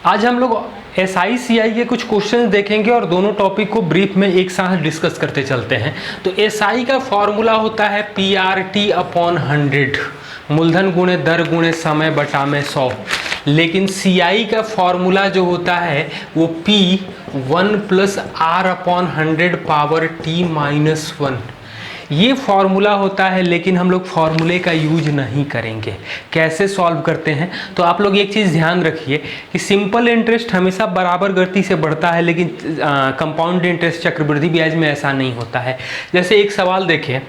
आज हम लोग SI/CI के कुछ क्वेश्चन देखेंगे और दोनों टॉपिक को ब्रीफ में एक साथ डिस्कस करते चलते हैं। तो SI का फॉर्मूला होता है PRT/100, मूलधन गुणे दर गुणे समय बटा में 100। लेकिन CI का फॉर्मूला जो होता है वो P1 + R/100 पावर T-1 ये फॉर्मूला होता है। लेकिन हम लोग फॉर्मूले का यूज नहीं करेंगे। कैसे सॉल्व करते हैं, तो आप लोग एक चीज़ ध्यान रखिए कि सिंपल इंटरेस्ट हमेशा बराबर गति से बढ़ता है, लेकिन कंपाउंड इंटरेस्ट चक्रवृद्धि ब्याज में ऐसा नहीं होता है। जैसे एक सवाल देखिए,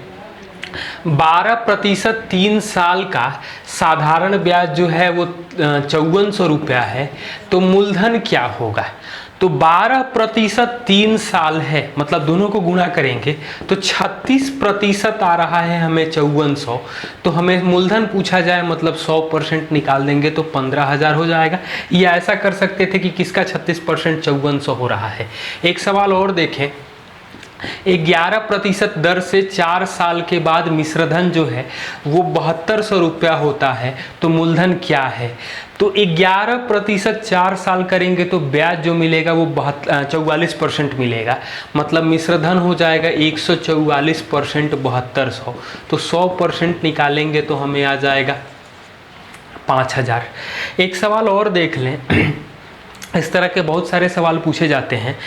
12% 3 साल का साधारण ब्याज जो है वो 5400 रुपया है, तो मूलधन क्या होगा। तो 12% 3 साल है, मतलब दोनों को गुणा करेंगे तो 36% आ रहा है हमें 5400। तो हमें मूलधन पूछा जाए, मतलब 100% निकाल देंगे तो 15,000 हो जाएगा। या ऐसा कर सकते थे कि किसका 36% 5400 हो रहा है। एक सवाल और देखें, 11% दर से 4 साल के बाद मिश्रधन जो है वो 7200 रुपया होता है, तो मूलधन क्या है। तो 11% 4 साल करेंगे तो ब्याज जो मिलेगा वो 44% मिलेगा, मतलब मिश्रधन हो जाएगा 144% 7200। तो 100% निकालेंगे तो हमें आ जाएगा 5000। एक सवाल और देख लें, इस तरह के बहुत सारे सवाल पूछे जाते हैं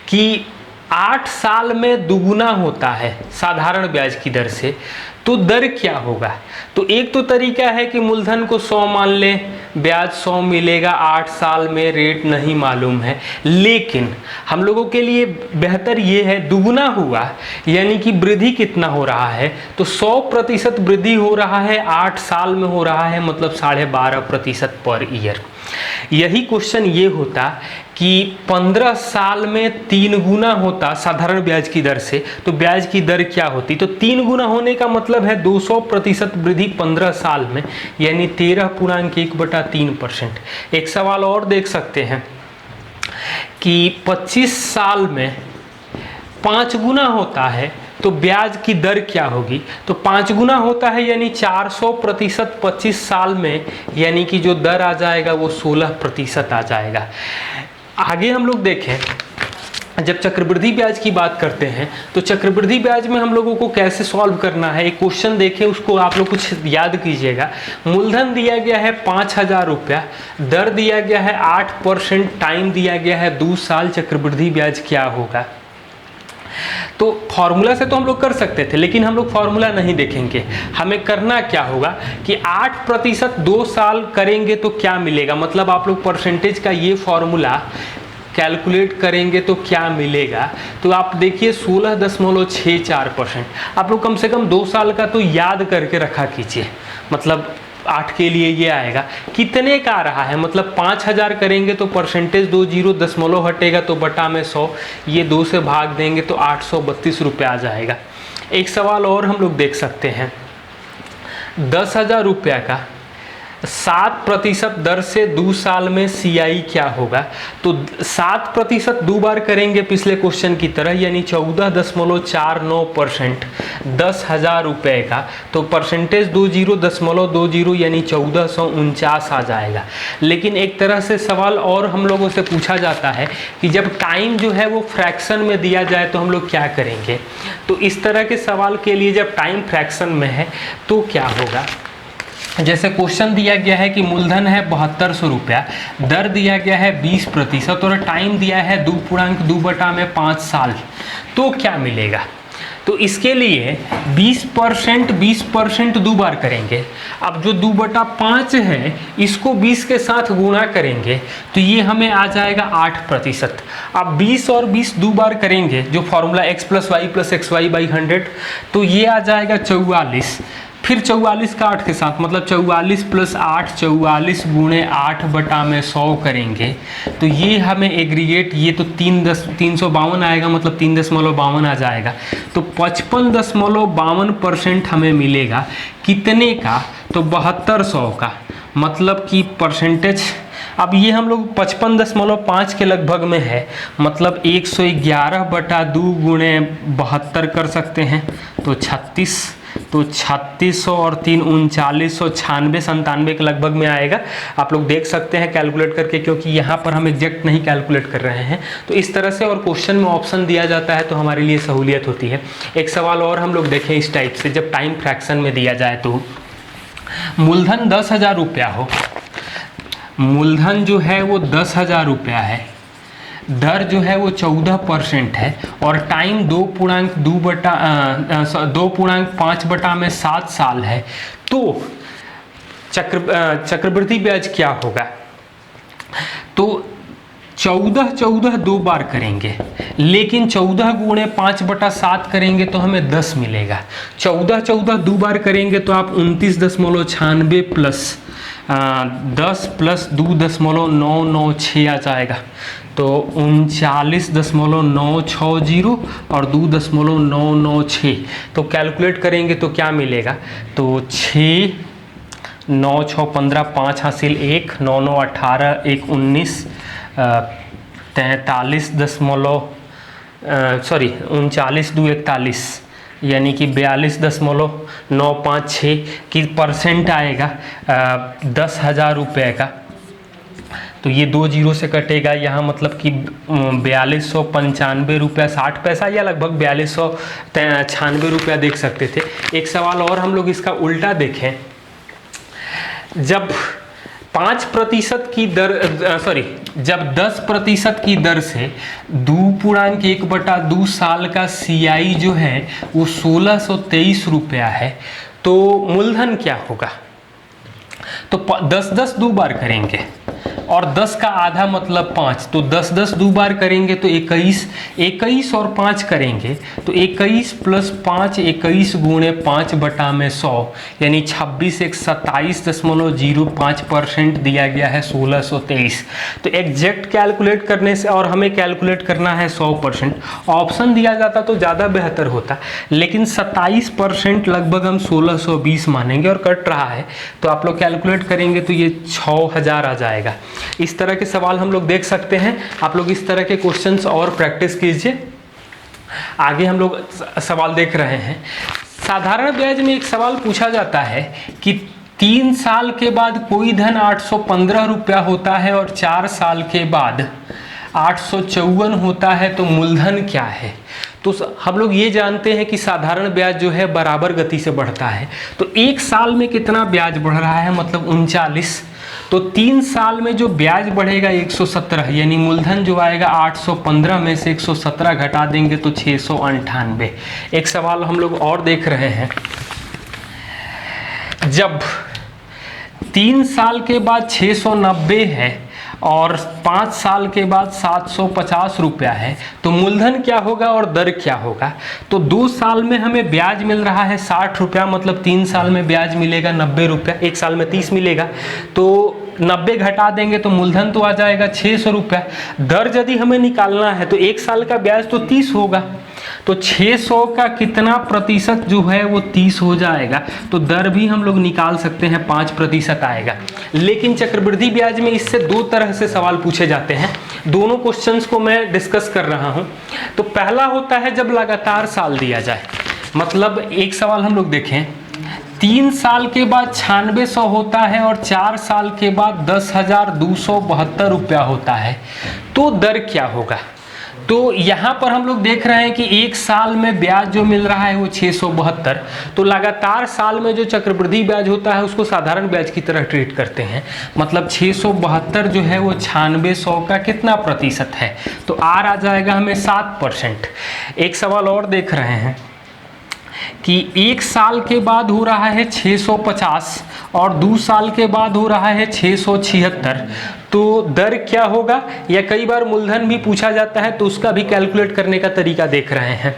कि 8 साल में दुगुना होता है साधारण ब्याज की दर से, तो दर क्या होगा। तो एक तो तरीका है कि मूलधन को 100 मान लें, ब्याज 100 मिलेगा, 8 साल में रेट नहीं मालूम है। लेकिन हम लोगों के लिए बेहतर ये है दुगुना हुआ, यानी कि वृद्धि कितना हो रहा है, तो 100% वृद्धि हो रहा है, 8 साल में हो रहा है, मतलब 12.5% पर ईयर। यही क्वेश्चन ये होता कि 15 साल में 3 गुना होता साधारण ब्याज की दर से, तो ब्याज की दर क्या होती। तो 3 गुना होने का मतलब है 200% वृद्धि 15 साल में, यानी 13.1/3%। एक सवाल और देख सकते हैं कि 25 साल में 5 गुना होता है, तो ब्याज की दर क्या होगी। तो 5 गुना होता है यानी 400% 25 साल में, यानी कि जो दर आ जाएगा वो 16% आ जाएगा। आगे हम लोग देखें, जब चक्रवृद्धि ब्याज की बात करते हैं तो चक्रवृद्धि ब्याज में हम लोगों को कैसे सॉल्व करना है, एक क्वेश्चन देखें, उसको आप लोग कुछ याद कीजिएगा। मूलधन दिया गया है 5000 रुपया, दर दिया गया है 8%, टाइम दिया गया है 2 साल, चक्रवृद्धि ब्याज क्या होगा। तो फॉर्मूला से तो हम लोग कर सकते थे, लेकिन हम लोग फॉर्मूला नहीं देखेंगे। हमें करना क्या होगा कि 8% 2 साल करेंगे तो क्या मिलेगा, मतलब आप लोग परसेंटेज का ये फॉर्मूला कैलकुलेट करेंगे तो क्या मिलेगा। तो आप देखिए 16.64%। आप लोग कम से कम 2 साल का तो याद करके रखा कीजिए, मतलब 8 के लिए ये आएगा। कितने का आ रहा है, मतलब 5000 करेंगे तो परसेंटेज 20 दशमलव हटेगा तो बटा में 100, ये 2 से भाग देंगे तो 832 रुपये आ जाएगा। एक सवाल और हम लोग देख सकते हैं, 10,000 रुपया का 7% दर से 2 साल में CI क्या होगा। तो 7% 2 बार करेंगे पिछले क्वेश्चन की तरह, यानी 14.49%, 10,000 रुपये का, तो परसेंटेज 20.20 यानी 1449 आ जाएगा। लेकिन एक तरह से सवाल और हम लोगों से पूछा जाता है कि जब टाइम जो है वो फ्रैक्शन में दिया जाए तो हम लोग क्या करेंगे। तो इस तरह के सवाल के लिए जब टाइम फ्रैक्शन में है तो क्या होगा। जैसे क्वेश्चन दिया गया है कि मूलधन है 7200 रुपया, दर दिया गया है 20% और टाइम दिया है 2.2/5 साल, तो क्या मिलेगा। तो इसके लिए 20% 2 बार करेंगे। अब जो 2/5 है इसको 20 के साथ गुणा करेंगे तो ये हमें आ जाएगा 8%। अब 20 और 20 2 बार करेंगे, जो फॉर्मूला x + y + xy/100, तो ये आ जाएगा 44। फिर 44 का 8 के साथ, मतलब 44 + 8, 44 × 8/100 करेंगे तो ये हमें एग्रीगेट, ये तो 352 आएगा, मतलब 3.52 आ जाएगा। तो 55.52% हमें मिलेगा। कितने का, तो 7200 का, मतलब कि परसेंटेज। अब ये हम लोग 55.5 के लगभग में है, मतलब 111/2 × 72 कर सकते हैं, तो 36 तो 3600 और 3 3900, 96 97 के लगभग में आएगा। आप लोग देख सकते हैं कैलकुलेट करके, क्योंकि यहाँ पर हम एग्जैक्ट नहीं कैलकुलेट कर रहे हैं। तो इस तरह से और क्वेश्चन में ऑप्शन दिया जाता है तो हमारे लिए सहूलियत होती है। एक सवाल और हम लोग देखें इस टाइप से, जब टाइम फ्रैक्शन में दिया जाए तो मूलधन 10,000 रुपया हो, मूलधन जो है वो 10,000 रुपया है, दर जो है वो 14% है और टाइम 2.5/7 साल है, तो चक्रवृद्धि ब्याज क्या होगा? तो 14 दो बार करेंगे, लेकिन 14 गुणे 5/7 करेंगे तो हमें 10 मिलेगा। 14 दो बार करेंगे तो आप 29.96 प्लस 10 प्लस 2.996 आ जाएगा, तो 39.960 और 2.996। तो कैलकुलेट करेंगे तो क्या मिलेगा? तो 6 9 6 15 5 हासिल 1 9 9 18 1 19 43 39 2 41, यानी कि 42.956 की परसेंट आएगा 10,000 रुपये का। तो ये 2 जीरो से कटेगा यहाँ, मतलब कि 4295 रुपया 60 पैसा या लगभग 4296 रुपया देख सकते थे। एक सवाल और हम लोग इसका उल्टा देखें, जब 5% की दर जब 10% की दर से 2.1/2 साल का CI जो है वो 1623 रुपया है, तो मूलधन क्या होगा? तो 10 दो बार करेंगे और 10 का आधा मतलब 5, तो 10 दो बार करेंगे तो 21 और 5 करेंगे तो 21 प्लस 5 21 गुणे 5/100, यानी 26 एक 27.05% दिया गया है 1623। तो एग्जैक्ट कैलकुलेट करने से और हमें कैलकुलेट करना है 100%, ऑप्शन दिया जाता तो ज़्यादा बेहतर होता, लेकिन 27% लगभग हम 1620 मानेंगे और कट रहा है, तो आप लोग कैलकुलेट करेंगे तो ये 6000 आ जाएगा। इस तरह के सवाल हम लोग देख सकते हैं। आप लोग इस तरह के क्वेश्चंस और प्रैक्टिस कीजिए। आगे हम लोग सवाल देख रहे हैं। साधारण ब्याज में एक सवाल पूछा जाता है कि 3 साल के बाद कोई धन 815 रुपया होता है और 4 साल के बाद 854 होता है, तो मूलधन क्या है? तो हम लोग ये जानते हैं कि साधारण ब्याज जो है बराबर गति से बढ़ता है, तो 1 साल में कितना ब्याज बढ़ रहा है, मतलब 39, तो 3 साल में जो ब्याज बढ़ेगा 117, यानी मूलधन जो आएगा 815 में से 117 घटा देंगे तो 698। एक सवाल हम लोग और देख रहे हैं, जब 3 साल के बाद 690 है और 5 साल के बाद 750 रुपया है, तो मूलधन क्या होगा और दर क्या होगा? तो 2 साल में हमें ब्याज मिल रहा है 60 रुपया, मतलब 3 साल में ब्याज मिलेगा 90 रुपया, 1 साल में 30 मिलेगा, तो 90 घटा देंगे तो मूलधन तो आ जाएगा 600 रुपया। दर यदि हमें निकालना है तो 1 साल का ब्याज तो 30 होगा, तो 600 का कितना प्रतिशत जो है वो 30 हो जाएगा, तो दर भी हम लोग निकाल सकते हैं 5% आएगा। लेकिन चक्रवृद्धि ब्याज में इससे 2 तरह से सवाल पूछे जाते हैं, दोनों क्वेश्चंस को मैं डिस्कस कर रहा हूं। तो पहला होता है जब लगातार साल दिया जाए, मतलब एक सवाल हम लोग देखें, 3 साल के बाद 9600 होता है और 4 साल के बाद 10,272 रुपया होता है, तो दर क्या होगा? तो यहाँ पर हम लोग देख रहे हैं कि 1 साल में ब्याज जो मिल रहा है वो 672, तो लगातार साल में जो चक्रवृद्धि ब्याज होता है उसको साधारण ब्याज की तरह ट्रीट करते हैं, मतलब 672 जो है वो 9600 का कितना प्रतिशत है, तो आर आ जाएगा हमें 7%। एक सवाल और देख रहे हैं कि 1 साल के बाद हो रहा है 650 और 2 साल के बाद हो रहा है 676, तो दर क्या होगा? या कई बार मूलधन भी पूछा जाता है, तो उसका भी कैलकुलेट करने का तरीका देख रहे हैं।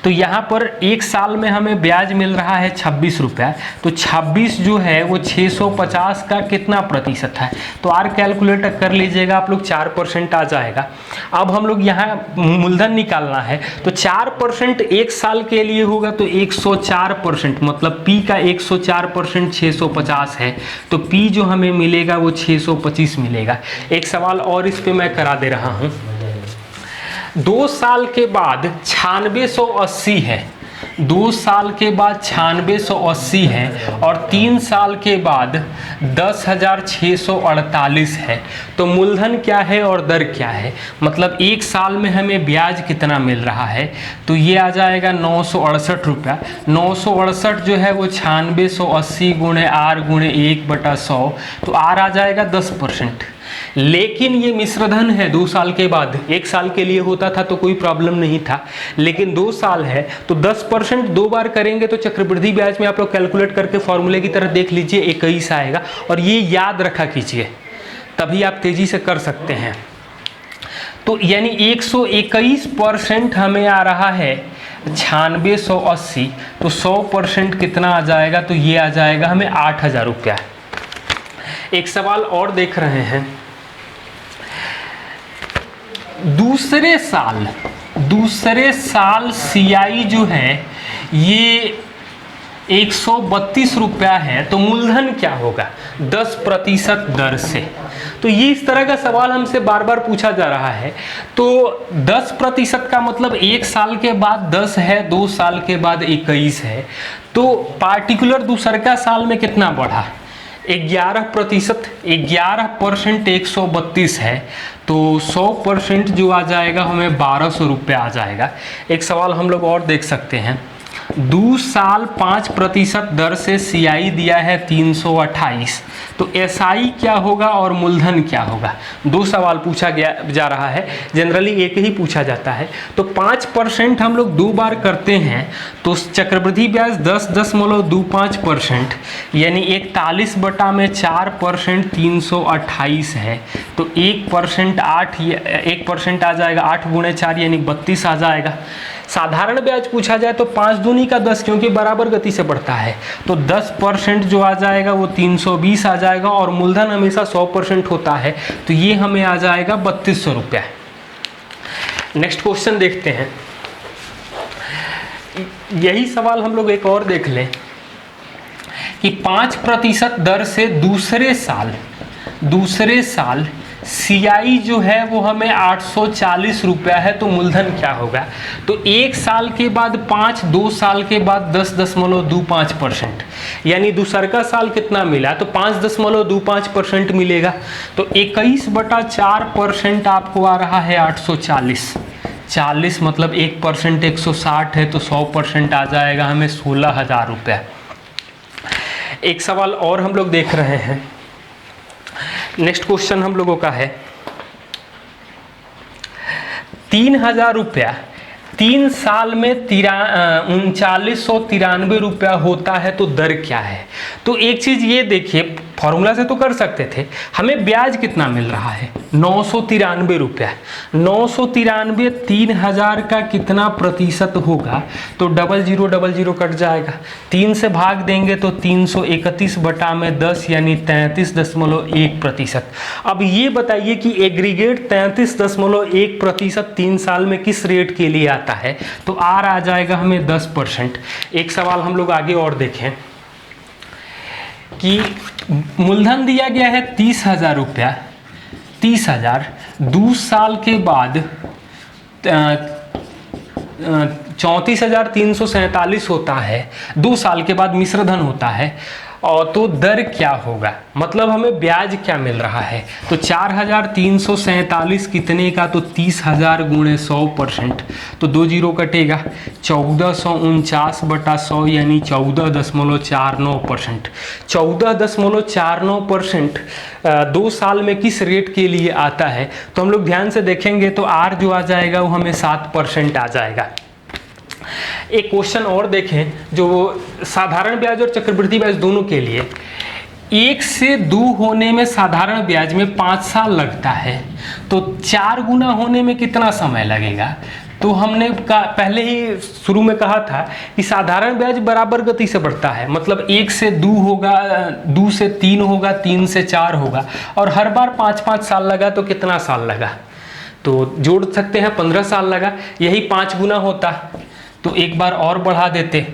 तो यहाँ पर 1 साल में हमें ब्याज मिल रहा है 26 रुपया, तो 26 जो है वो 650 का कितना प्रतिशत है, तो आर कैलकुलेट कर लीजिएगा आप लोग, 4% आ जाएगा। अब हम लोग यहाँ मूलधन निकालना है, तो 4% 1 साल के लिए होगा तो 104%, मतलब P का 104% 650 है, तो P जो हमें मिलेगा वो 625 मिलेगा। एक सवाल और इस पे मैं करा दे रहा हूँ, 2 साल के बाद 9680 है, 2 साल के बाद 9680 है और 3 साल के बाद 10,648 है, तो मूलधन क्या है और दर क्या है, मतलब 1 साल में हमें ब्याज कितना मिल रहा है, तो ये आ जाएगा 968 रुपया। 968 जो है वो 9680 गुणे R गुणे 1/100, तो R आ जाएगा 10%। लेकिन ये मिश्रधन है 2 साल के बाद, 1 साल के लिए होता था तो कोई प्रॉब्लम नहीं था, लेकिन 2 साल है तो 10% 2 बार करेंगे तो चक्रवृद्धि ब्याज में आप लोग कैलकुलेट करके फॉर्मूले की तरह देख लीजिए 21 आएगा, और ये याद रखा कीजिए तभी आप तेजी से कर सकते हैं। तो यानी 121% हमें आ रहा है 9680, तो 100% कितना आ जाएगा, तो ये आ जाएगा हमें 8000 रुपया। एक सवाल और देख रहे हैं, दूसरे साल CI जो है ये 132 रुपया है, तो मूलधन क्या होगा 10% दर से। तो ये इस तरह का सवाल हमसे बार बार पूछा जा रहा है। तो 10% का मतलब 1 साल के बाद 10 है, 2 साल के बाद 21 है, तो पार्टिकुलर दूसरका साल में कितना बढ़ा 11%। 11% 132 है, तो 100% जो आ जाएगा हमें 1200 रुपये आ जाएगा। एक सवाल हम लोग और देख सकते हैं, 2 साल 5% दर से CI दिया है 328, तो SI क्या होगा और मूलधन क्या होगा। 2 सवाल पूछा गया जा रहा है, जनरली एक ही पूछा जाता है। तो 5% हम लोग 2 बार करते हैं, तो चक्रवृद्धि ब्याज 10.25% यानी 41/4% 328 है, तो 1% 1% आ जाएगा, 8 गुणे 4 यानी 32 आ जाएगा। साधारण ब्याज पूछा जाए तो 5 दूनी का 10, क्योंकि बराबर गति से बढ़ता है, तो 10% जो आ जाएगा वो 320 आ जाएगा, और मूलधन हमेशा 100% होता है, तो ये हमें आ जाएगा 3200 रुपया। नेक्स्ट क्वेश्चन देखते हैं। यही सवाल हम लोग एक और देख लें कि 5% दर से दूसरे साल CI जो है वो हमें 840 रुपया है, तो मूलधन क्या होगा। तो 1 साल के बाद 5, 2 साल के बाद 10.25%, यानी दूसरका साल कितना मिला, तो 5.25% मिलेगा, तो 21/4% आपको आ रहा है 840। 40 मतलब 1% 160 है, तो 100% आ जाएगा हमें 16,000 रुपया। एक सवाल और हम लोग देख रहे हैं। नेक्स्ट क्वेश्चन हम लोगों का है 3000 रुपया 3 साल में 3993 रुपया होता है, तो दर क्या है। तो एक चीज ये देखिए, फॉर्मूला से तो कर सकते थे, हमें ब्याज कितना मिल रहा है 993 रुपया। 993 3000 का कितना प्रतिशत होगा, तो 0000 कट जाएगा, 3 से भाग देंगे तो 331/10 यानी 33.1%। अब ये बताइए कि एग्रीगेट 33.1% 3 साल में किस रेट के लिए आता है, तो R आ जाएगा हमें 10%। एक सवाल हम लोग आगे और देखें कि मूलधन दिया गया है 30,000 रुपया, 30,000 2 साल के बाद 34,347 होता है, 2 साल के बाद मिश्रधन होता है, और तो दर क्या होगा, मतलब हमें ब्याज क्या मिल रहा है। तो 4,347 कितने का, तो 30,000 गुणे 100%, तो 2 जीरो कटेगा, 1449/100 यानी 14.49%। 14.49% 2 साल में किस रेट के लिए आता है, तो हम लोग ध्यान से देखेंगे तो R जो आ जाएगा वो हमें 7% आ जाएगा। एक क्वेश्चन और देखें जो साधारण ब्याज और चक्रवृद्धि ब्याज दोनों के लिए, 1 से 2 होने में साधारण ब्याज में 5 साल लगता है, तो 4 गुना होने में कितना समय लगेगा। तो हमने पहले ही शुरू में कहा था कि साधारण ब्याज बराबर गति से बढ़ता है, मतलब 1 से 2 होगा, 2 से 3 होगा, 3 से 4 होगा, और हर बार 5-5 साल लगा तो कितना साल लगा, तो जोड़ सकते हैं 15 साल लगा, यही 5 गुना होता तो एक बार और बढ़ा देते,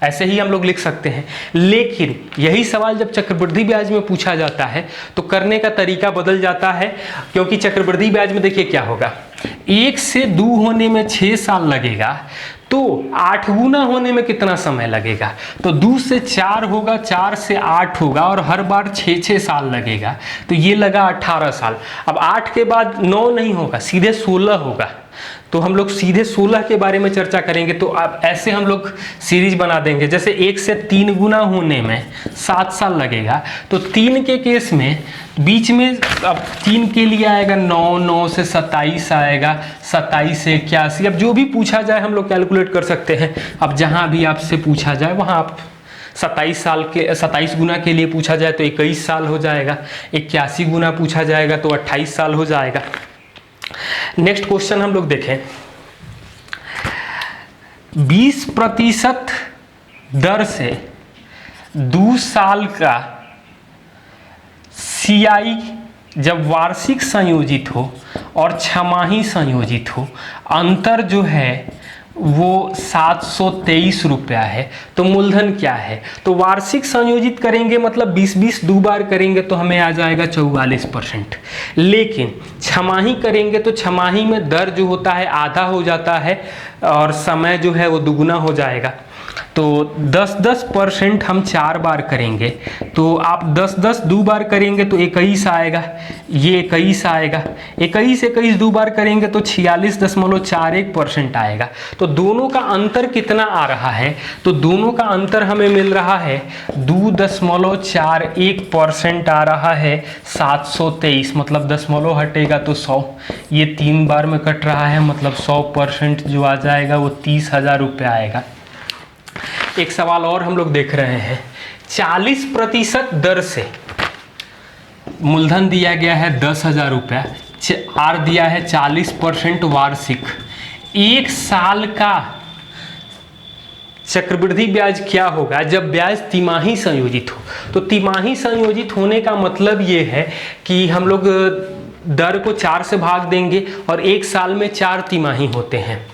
ऐसे ही हम लोग लिख सकते हैं। लेकिन यही सवाल जब चक्रवृद्धि ब्याज में पूछा जाता है तो करने का तरीका बदल जाता है, क्योंकि चक्रवृद्धि ब्याज में देखिए क्या होगा, 1 से 2 होने में 6 साल लगेगा, तो 8 गुना होने में कितना समय लगेगा? तो 2 से 4 होगा, 4 से 8 होगा और हर बार 6-6 साल लगेगा, तो ये लगा 18 साल। अब 8 के बाद 9 नहीं होगा, सीधे 16 होगा, तो हम लोग सीधे 16 के बारे में चर्चा करेंगे। तो अब ऐसे हम लोग सीरीज बना देंगे, जैसे 1 से 3 गुना होने में 7 साल लगेगा, तो 3 के केस में बीच में अब 3 के लिए आएगा 9, 9 से 27 आएगा, 27 से 81। अब जो भी पूछा जाए हम लोग कैलकुलेट कर सकते हैं। अब जहाँ भी आपसे पूछा जाए वहाँ आप 27 गुना के लिए पूछा जाए तो 21 साल हो जाएगा, 81 गुना पूछा जाएगा तो 28 साल हो जाएगा। नेक्स्ट क्वेश्चन हम लोग देखें, 20% दर से 2 साल का CI जब वार्षिक संयोजित हो और छमाही संयोजित हो, अंतर जो है वो 723 रुपया है, तो मूलधन क्या है? तो वार्षिक संयोजित करेंगे मतलब 20-20 दो बार करेंगे तो हमें आ जाएगा 44%। लेकिन छमाही करेंगे तो छमाही में दर जो होता है आधा हो जाता है और समय जो है वो दुगुना हो जाएगा। तो 10-10% हम 4 बार करेंगे, तो आप 10-10 दो बार करेंगे तो 21 आएगा, ये 21 आएगा, 21 दो बार करेंगे तो 46.41% आएगा। तो दोनों का अंतर कितना आ रहा है? तो दोनों का अंतर हमें मिल रहा है 2.41% आ रहा है 723, मतलब दशमलव हटेगा तो 100, ये 3 बार में कट रहा है, मतलब 100% जो आ जाएगा वो 30,000 रुपये आएगा। एक सवाल और हम लोग देख रहे हैं, 40% दर से मूलधन दिया गया है 10,000 रुपया, आर दिया है 40% वार्षिक, 1 साल का चक्रवृद्धि ब्याज क्या होगा जब ब्याज तिमाही संयोजित हो? तो तिमाही संयोजित होने का मतलब ये है कि हम लोग दर को 4 से भाग देंगे और 1 साल में 4 तिमाही होते हैं।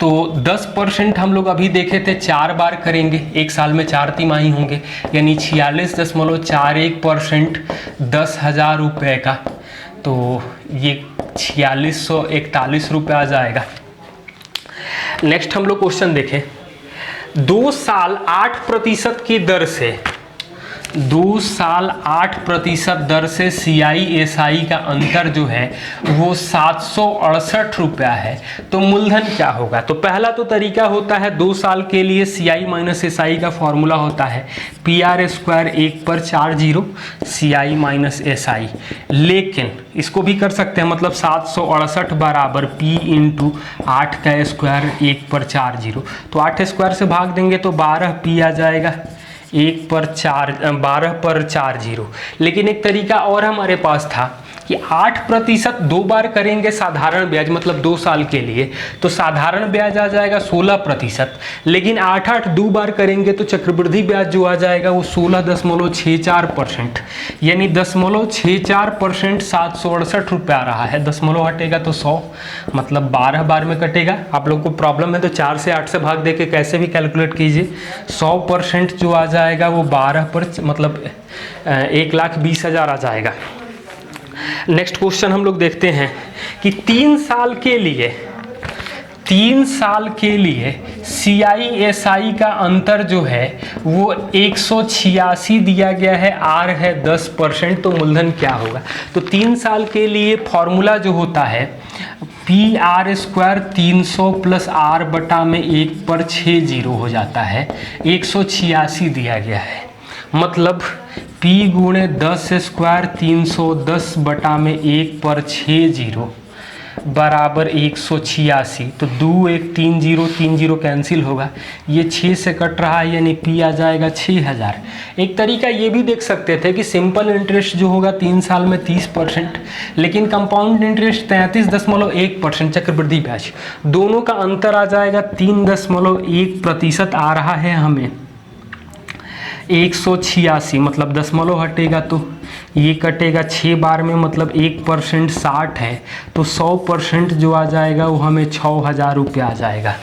तो 10% हम लोग अभी देखे थे 4 बार करेंगे, 1 साल में 4 तिमाही होंगे, यानी 46.41% 10,000 रुपये का, तो ये 4641 रुपये आ जाएगा। नेक्स्ट हम लोग क्वेश्चन देखें, 2 साल 8% की दर से 2 साल 8% दर से CI/SI का अंतर जो है वो 768 रुपया है, तो मूलधन क्या होगा? तो पहला तो तरीका होता है 2 साल के लिए CI-SI का फॉर्मूला होता है PR² 1/40 CI-SI, लेकिन इसको भी कर सकते हैं, मतलब 768 बराबर P × 8 का स्क्वायर 1/40, तो 8 स्क्वायर से भाग देंगे तो 12P आ जाएगा, 12/40। लेकिन एक तरीका और हमारे पास था कि 8% 2 बार करेंगे साधारण ब्याज, मतलब 2 साल के लिए, तो साधारण ब्याज आ जाएगा 16%, लेकिन 8 दो बार करेंगे तो चक्रवृद्धि ब्याज जो आ जाएगा वो 16.64%, यानी 0.64% 768 रुपये आ रहा है, दशमलव हटेगा तो 100, मतलब 12 बार में कटेगा। आप लोग को प्रॉब्लम है तो 4 से 8 से भाग दे के कैसे भी कैलकुलेट कीजिए, 100% जो आ जाएगा वो 12 पर, मतलब 1,20,000 आ जाएगा। नेक्स्ट क्वेश्चन हम लोग देखते हैं कि 3 साल के लिए CI/SI का अंतर जो है वो 186 दिया गया है, R है 10%, तो मूलधन क्या होगा? तो 3 साल के लिए फॉर्मूला जो होता है PR² 300 + R बटा में 1/60 हो जाता है, 186 दिया गया है, मतलब P × 10² 310 बटा में 1/60 बराबर 186, तो 2 1 3 0 3 0 कैंसिल होगा, ये 6 से कट रहा है, यानी P आ जाएगा 6,000। एक तरीका ये भी देख सकते थे कि सिंपल इंटरेस्ट जो होगा 3 साल में 30%, लेकिन कंपाउंड इंटरेस्ट 33.1% चक्रवृद्धि ब्याज, दोनों का अंतर आ जाएगा 3.1% आ रहा है हमें 186, मतलब दशमलव हटेगा तो ये कटेगा 6 बार में, मतलब 1% 60 है, तो 100% जो आ जाएगा वो हमें 6,000 रुपये आ जाएगा।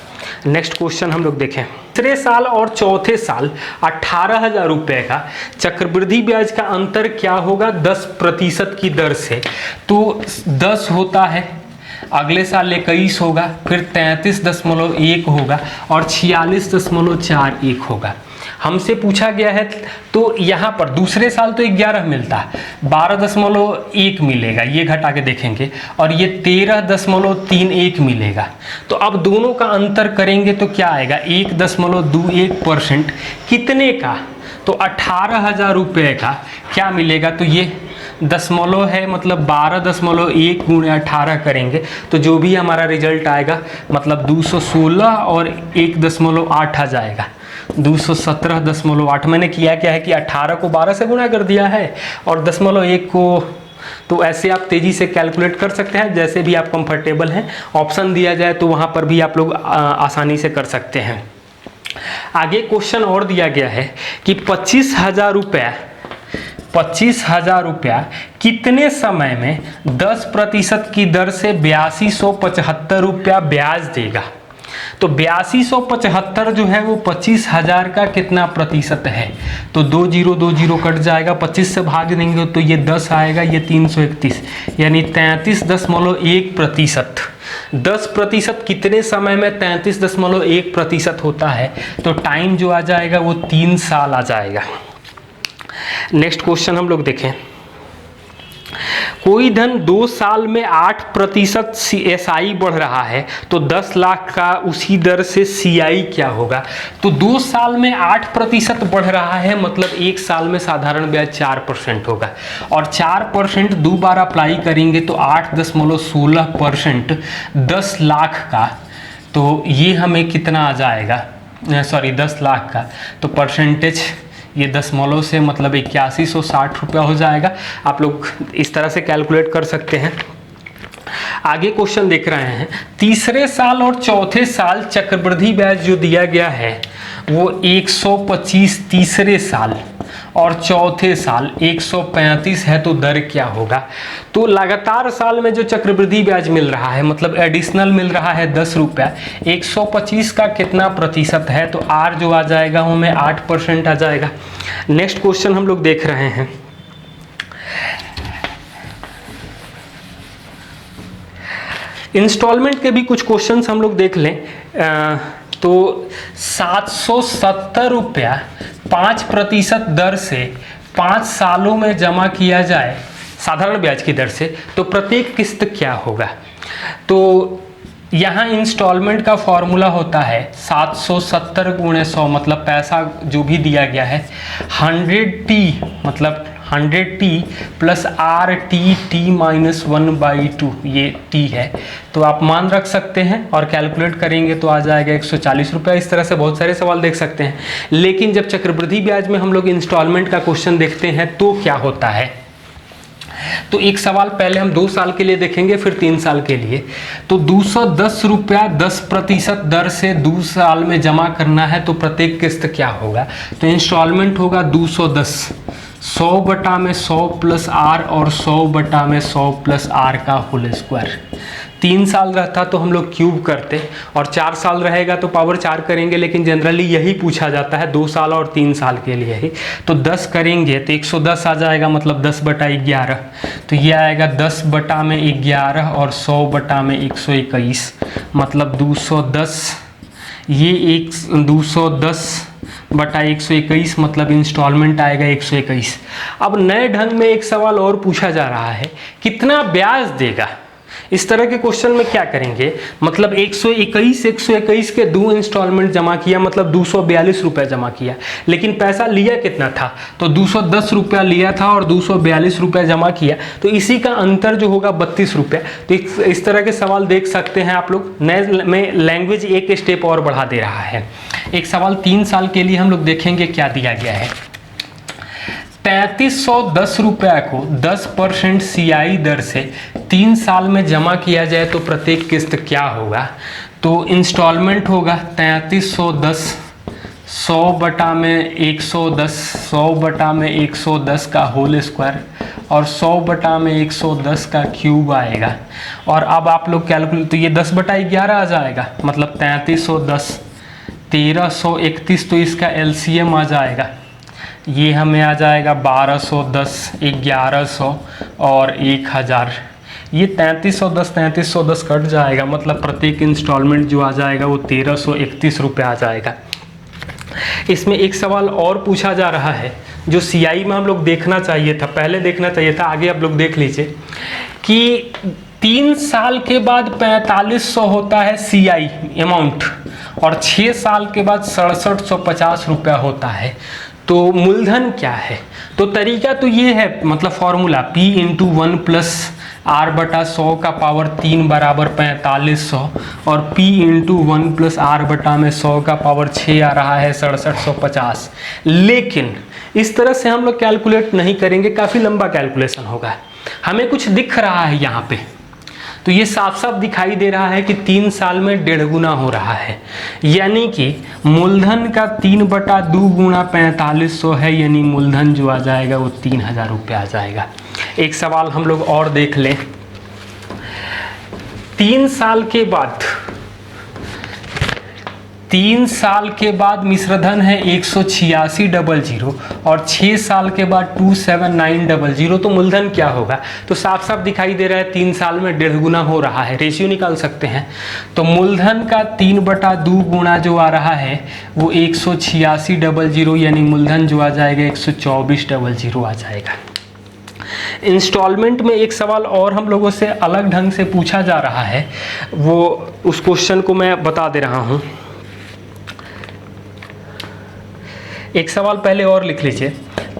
नेक्स्ट क्वेश्चन हम लोग देखें, तीसरे साल और चौथे साल 18,000 रुपये का चक्रवृद्धि ब्याज का अंतर क्या होगा 10% की दर से? तो 10 होता है अगले साल 21 होगा, फिर 33.1 होगा और 46.41 होगा। हमसे पूछा गया है तो यहाँ पर दूसरे साल तो 11 मिलता है, 12.1 मिलेगा, ये घटा के देखेंगे, और ये 13.31 मिलेगा। तो अब दोनों का अंतर करेंगे तो क्या आएगा, 1.21% कितने का, तो 18,000 रुपये का क्या मिलेगा। तो ये दशमलव है, मतलब 12.1 गुणे 18 करेंगे तो जो भी हमारा रिजल्ट आएगा मतलब 216 और 1.8 आ जाएगा, 217.8। मैंने किया क्या है कि 18 को 12 से गुणा कर दिया है और 0.1 को, तो ऐसे आप तेज़ी से कैलकुलेट कर सकते हैं, जैसे भी आप कंफर्टेबल हैं। ऑप्शन दिया जाए तो वहाँ पर भी आप लोग आसानी से कर सकते हैं। आगे क्वेश्चन और दिया गया है कि 25,000 रुपया कितने समय में 10% की दर से 8275 रुपया ब्याज देगा। तो 8275 जो है वो 25,000 का कितना प्रतिशत है, तो 20 कट जाएगा, 25 से भाग देंगे तो ये 10 आएगा, ये 331, यानी 33.1%। 10% कितने समय में 33.1% होता है, तो टाइम जो आ जाएगा वो 3 साल आ जाएगा। नेक्स्ट क्वेश्चन हम लोग देखें, कोई धन 2 साल में 8% SI बढ़ रहा है तो 10 लाख का उसी दर से CI क्या होगा। तो 2 साल में 8% बढ़ रहा है, मतलब 1 साल में साधारण ब्याज 4% होगा, और 4% 2 बार अप्लाई करेंगे तो 8.16% 10 लाख का, तो ये हमें कितना आ जाएगा, सॉरी 10 लाख का, तो परसेंटेज ये दशमलव से मतलब 8160 रुपया हो जाएगा। आप लोग इस तरह से कैलकुलेट कर सकते हैं। आगे क्वेश्चन देख रहे हैं, तीसरे साल और चौथे साल चक्रवृद्धि ब्याज जो दिया गया है वो 125 तीसरे साल और चौथे साल 135 है, तो दर क्या होगा। तो लगातार साल में जो चक्रवृद्धि ब्याज मिल रहा है, मतलब एडिशनल मिल रहा है 10 रुपया, 125 का कितना प्रतिशत है, तो आर जो आ जाएगा वो में 8% आ जाएगा। नेक्स्ट क्वेश्चन हम लोग देख रहे हैं, इंस्टॉलमेंट के भी कुछ क्वेश्चंस हम लोग देख लें। तो 770 रुपया 5% दर से 5 सालों में जमा किया जाए साधारण ब्याज की दर से, तो प्रत्येक किस्त क्या होगा। तो यहाँ इंस्टॉलमेंट का फॉर्मूला होता है 770 गुणे 100, मतलब पैसा जो भी दिया गया है 100t, मतलब 100t प्लस RT -1/2, ये t है, तो आप मान रख सकते हैं और कैलकुलेट करेंगे तो आ जाएगा 140 रुपया। इस तरह से बहुत सारे सवाल देख सकते हैं। लेकिन जब चक्रवृद्धि ब्याज में हम लोग इंस्टॉलमेंट का क्वेश्चन देखते हैं तो क्या होता है, तो एक सवाल पहले हम 2 साल के लिए देखेंगे, फिर 3 साल के लिए। तो 210 रुपया 10% दर से 2 साल में जमा करना है, तो प्रत्येक किस्त क्या होगा। तो इंस्टॉलमेंट होगा 210, 100 बटा में 100 प्लस आर और 100 बटा में 100 प्लस आर का होल स्क्वायर। 3 साल रहता तो हम लोग क्यूब करते, और 4 साल रहेगा तो पावर 4 करेंगे, लेकिन जनरली यही पूछा जाता है 2 साल और 3 साल के लिए ही। तो 10 करेंगे तो 110 आ जाएगा, मतलब 10 बटा 11, तो ये आएगा 10 बटा में 11 और 100 बटा में 121, मतलब 210, ये 210 बटा 121, मतलब इंस्टॉलमेंट आएगा 121। अब नए ढंग में एक सवाल और पूछा जा रहा है, कितना ब्याज देगा। इस तरह के क्वेश्चन में क्या करेंगे, मतलब 121 के 2 इंस्टॉलमेंट जमा किया, मतलब 242 रुपया जमा किया, लेकिन पैसा लिया कितना था, तो 210 रुपया लिया था और 242 रुपया जमा किया, तो इसी का अंतर जो होगा 32 रुपया। तो इस तरह के सवाल देख सकते हैं आप लोग। नए में लैंग्वेज एक स्टेप और बढ़ा दे रहा है। एक सवाल 3 साल के लिए हम लोग देखेंगे क्या दिया गया है। 3310 रुपया को 10% CI दर से 3 साल में जमा किया जाए तो प्रत्येक किस्त क्या होगा। तो इंस्टॉलमेंट होगा 3310, 100 बटा में 110, 100 बटा में 110 का होल स्क्वायर और 100 बटा में 110 का क्यूब आएगा। और अब आप लोग कैलकुलेट, तो ये 10 बटा 11 आ जाएगा, मतलब 3310, 1331, तो इसका LCM आ जाएगा, ये हमें आ जाएगा 1210, 1100 और 1000। ये 3310 कट जाएगा, मतलब प्रत्येक इंस्टॉलमेंट जो आ जाएगा वो 1331 रुपये आ जाएगा। इसमें एक सवाल और पूछा जा रहा है जो सीआई में हम लोग देखना चाहिए था, पहले देखना चाहिए था, आगे आप लोग देख लीजिए कि 3 साल के बाद 4500 होता है सीआई अमाउंट और 6 साल के बाद 6750 रुपया होता है, तो मूलधन क्या है? तो तरीका तो ये है, मतलब formula P into 1 plus R बटा 100 का पावर 3 बराबर 4500 और P इंटू 1 प्लस R बटा में 100 का पावर 6 आ रहा है 6750। लेकिन इस तरह से हम लोग कैलकुलेट नहीं करेंगे, काफ़ी लंबा कैलकुलेशन होगा। हमें कुछ दिख रहा है यहाँ पे, तो ये साफ साफ दिखाई दे रहा है कि 3 साल में 1.5 गुना हो रहा है, यानी कि मूलधन का 3/2 गुणा 4500 है, यानी मूलधन जो आ जाएगा वो 3000 रुपये आ जाएगा। एक सवाल हम लोग और देख लें। 3 साल के बाद मिश्रधन है 18600 और 6 साल के बाद 27900, तो मूलधन क्या होगा? तो साफ साफ दिखाई दे रहा है 3 साल में 1.5 गुना हो रहा है, रेशियो निकाल सकते हैं। तो मूलधन का 3/2 गुणा जो आ रहा है वो 18600, यानी मूलधन जो आ जाएगा 12400 आ जाएगा। इंस्टॉलमेंट में एक सवाल और हम लोगों से अलग ढंग से पूछा जा रहा है, वो उस क्वेश्चन को मैं बता दे रहा हूँ। एक सवाल पहले और लिख लीजिए।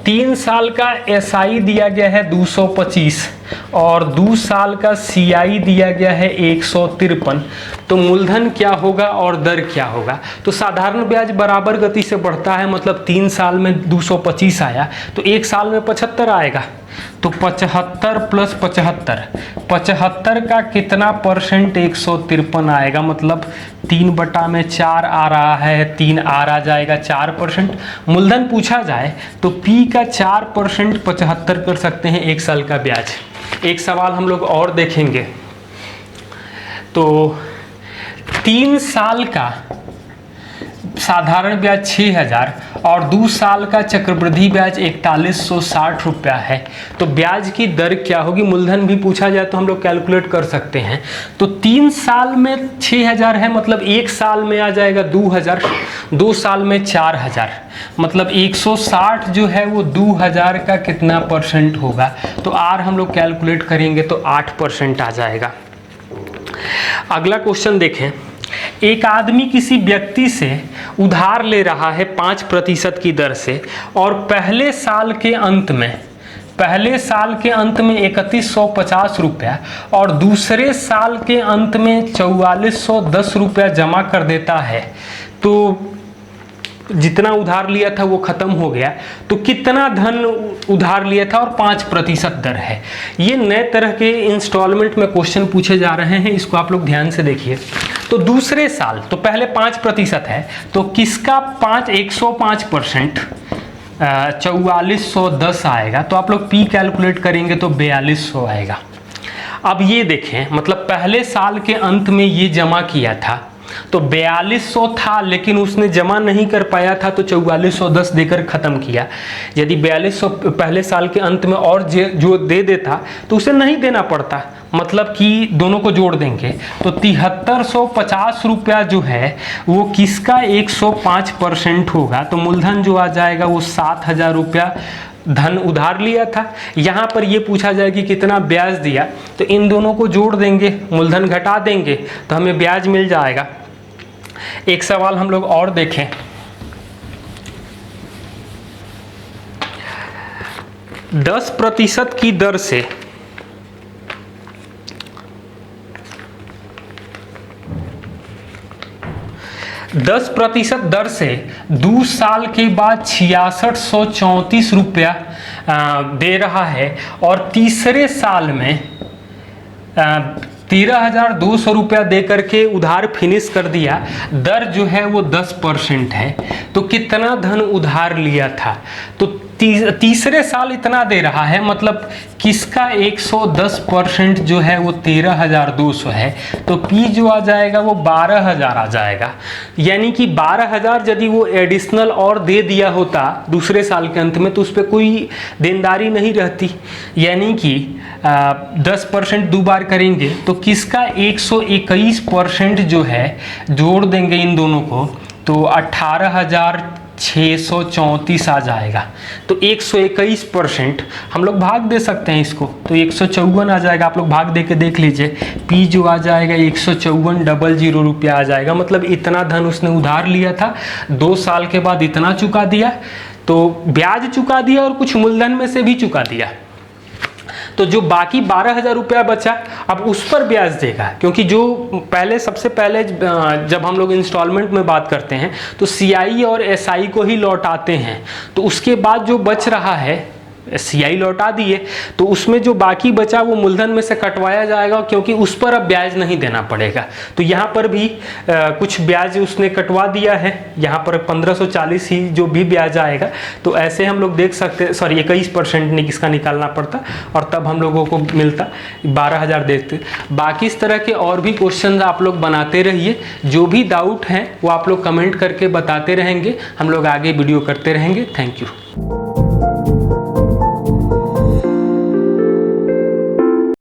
3 साल का एसआई दिया गया है 225 और 2 साल का सीआई दिया गया है 153, तो मूलधन क्या होगा और दर क्या होगा? तो साधारण ब्याज बराबर गति से बढ़ता है, मतलब 3 साल में 225 आया तो 1 साल में 75 आएगा, तो 75 प्लस 75 का कितना परसेंट? 153 आएगा, मतलब 3/4 आ रहा है, 3 आ जाएगा 4%। मूलधन पूछा जाए तो P का 4% 75 कर सकते हैं 1 साल का ब्याज। एक सवाल हम लोग और देखेंगे, तो 3 साल का साधारण ब्याज 6000 और 2 साल का चक्रवृद्धि ब्याज 4160 रुपया है, तो ब्याज की दर क्या होगी? मूलधन भी पूछा जाए तो हम लोग कैलकुलेट कर सकते हैं। तो 3 साल में 6000 है, मतलब 1 साल में आ जाएगा 2000, 2 साल में 4000, मतलब 160 जो है वो 2000 का कितना परसेंट होगा? तो R हम लोग कैलकुलेट करेंगे तो 8% आ जाएगा। अगला क्वेश्चन देखें। एक आदमी किसी व्यक्ति से उधार ले रहा है 5% की दर से और पहले साल के अंत में 3150 रुपया और दूसरे साल के अंत में 4410 रुपया जमा कर देता है, तो जितना उधार लिया था वो खत्म हो गया, तो कितना धन उधार लिया था और 5% दर है। ये नए तरह के इंस्टॉलमेंट में क्वेश्चन पूछे जा रहे हैं, इसको आप लोग ध्यान से देखिए। तो दूसरे साल, तो पहले 5% है, तो किसका 105% 4410 आएगा, तो आप लोग P कैलकुलेट करेंगे तो 4200 आएगा। अब ये देखें, मतलब पहले साल के अंत में ये जमा किया था तो 4200 था, लेकिन उसने जमा नहीं कर पाया था तो 4410 देकर ख़त्म किया। यदि 4200 पहले साल के अंत में और जो दे देता तो उसे नहीं देना पड़ता, मतलब कि दोनों को जोड़ देंगे तो 7350 रुपया जो है वो किसका 105% होगा, तो मूलधन जो आ जाएगा वो 7000 रुपया धन उधार लिया था। यहाँ पर ये पूछा जाए कि कितना ब्याज दिया, तो इन दोनों को जोड़ देंगे, मूलधन घटा देंगे तो हमें ब्याज मिल जाएगा। एक सवाल हम लोग और देखें। 10% की दर से 10% दर से 2 साल के बाद 6634 रुपया दे रहा है और तीसरे साल में 13,200 रुपया दे करके उधार फिनिश कर दिया, दर जो है वो 10% है, तो कितना धन उधार लिया था? तो तीसरे साल इतना दे रहा है, मतलब किसका 110% जो है वो 13,200 है, तो P जो आ जाएगा वो 12,000 आ जाएगा। यानी कि 12,000 यदि वो एडिशनल और दे दिया होता दूसरे साल के अंत में तो उस पर कोई देनदारी नहीं रहती। यानी कि 10% 2 बार करेंगे तो किसका 121% जो है जोड़ देंगे इन दोनों को तो 18,634 आ जाएगा। तो 121% हम लोग भाग दे सकते हैं इसको, तो 154 आ जाएगा। आप लोग भाग दे के देख लीजिए, P जो आ जाएगा 154,000 रुपया आ जाएगा। मतलब इतना धन उसने उधार लिया था, 2 साल के बाद इतना चुका दिया, तो ब्याज चुका दिया और कुछ मूलधन में से भी चुका दिया। तो जो बाकी 12,000 रुपया बचा अब उस पर ब्याज देगा, क्योंकि जो पहले सबसे पहले जब हम लोग इंस्टॉलमेंट में बात करते हैं तो CI और SI को ही लौटाते हैं, तो उसके बाद जो बच रहा है CI लौटा दिए तो उसमें जो बाकी बचा वो मूलधन में से कटवाया जाएगा, क्योंकि उस पर अब ब्याज नहीं देना पड़ेगा। तो यहाँ पर भी कुछ ब्याज उसने कटवा दिया है, यहाँ पर 1540 ही जो भी ब्याज आएगा। तो ऐसे हम लोग देख सकते, सॉरी 21% ने किसका निकालना पड़ता और तब हम लोगों को मिलता 12,000 देते। बाकी इस तरह के और भी क्वेश्चन आप लोग बनाते रहिए, जो भी डाउट हैं वो आप लोग कमेंट करके बताते रहेंगे, हम लोग आगे वीडियो करते रहेंगे। Thank you.